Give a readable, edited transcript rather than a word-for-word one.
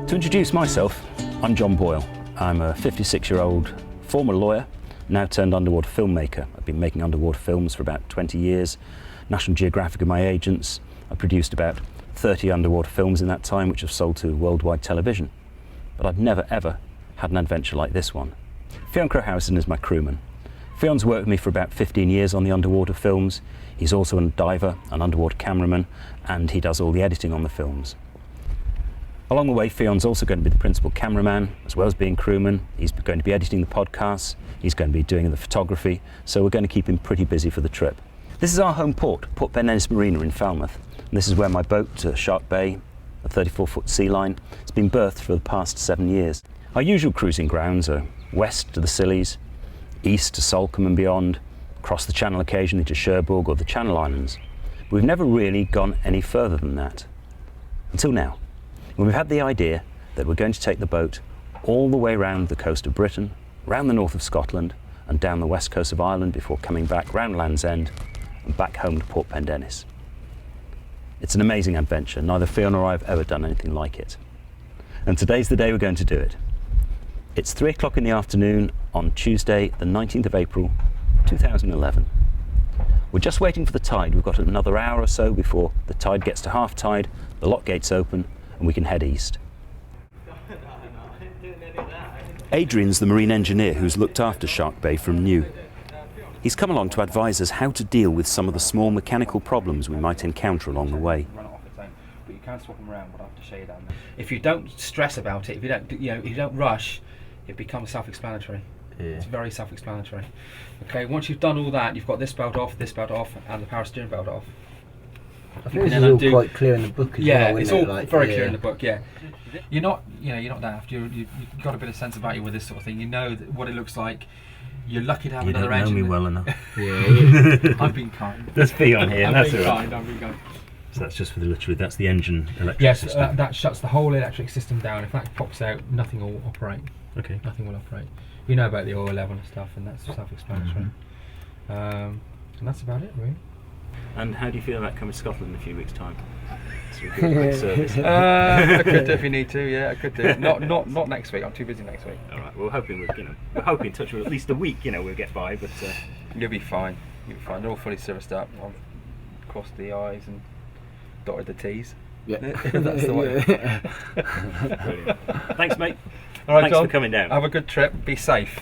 To introduce myself, I'm John Boyle. I'm a 56-year-old former lawyer, now turned underwater filmmaker. I've been making underwater films for about 20 years. National Geographic are my agents. I've produced about 30 underwater films in that time, which have sold to worldwide television. But I've never ever had an adventure like this one. Fionn Crow Hawieson is my crewman. Fionn's worked with me for about 15 years on the underwater films. He's also a diver, an underwater cameraman, and he does all the editing on the films. Along the way, Fionn's also going to be the principal cameraman, as well as being crewman. He's going to be editing the podcasts, he's going to be doing the photography, so we're going to keep him pretty busy for the trip. This is our home port, Port Pendennis Marina in Falmouth. And this is where my boat, Shark Bay, a 34-foot sea line, has been berthed for the past 7 years. Our usual cruising grounds are west to the Scillies, east to Salcombe and beyond, across the Channel occasionally to Cherbourg or the Channel Islands. We've never really gone any further than that, until now, when we've had the idea that we're going to take the boat all the way around the coast of Britain, round the north of Scotland, and down the west coast of Ireland before coming back round Land's End and back home to Port Pendennis. It's an amazing adventure. Neither Fionn or I have ever done anything like it. And today's the day we're going to do it. It's 3 o'clock in the afternoon on Tuesday, the 19th of April, 2011. We're just waiting for the tide. We've got another hour or so before the tide gets to half tide, the lock gates open, and we can head east. Adrian's the marine engineer who's looked after Shark Bay from new. He's come along to advise us how to deal with some of the small mechanical problems we might encounter along the way. Run it off its own, but you can swap them around. But I have to show you down there. If you don't stress about it, if you don't rush, it becomes self-explanatory. Yeah. It's very self-explanatory. Okay, once you've done all that, you've got this belt off, and the power steering belt off. I think this is all quite clear in the book as well. Yeah, it's all very clear in the book. Yeah, you're not daft. You've got a bit of sense about you with this sort of thing. You know what it looks like. You're lucky to have another engine. You don't know me well enough. Yeah, I'm being kind. There's Fionn here. I'm being kind. So that's just for the literally. That's the engine electric yes, system. That shuts the whole electric system down. If that pops out, nothing will operate. Okay. Nothing will operate. You know about the oil level and stuff, and that's self-explanatory. And that's about it, really. And how do you feel about coming to Scotland in a few weeks' time? Service. I could do if you need to. Yeah, I could do. Not next week. I'm too busy next week. All right. We're hoping we're hoping touch with at least a week. We'll get by. But you'll be fine. You'll be fine. They're all fully serviced up. I've crossed the I's and dotted the T's. Yeah, that's the way. Brilliant. Thanks, mate. All right, Thanks John, for coming down. Have a good trip. Be safe.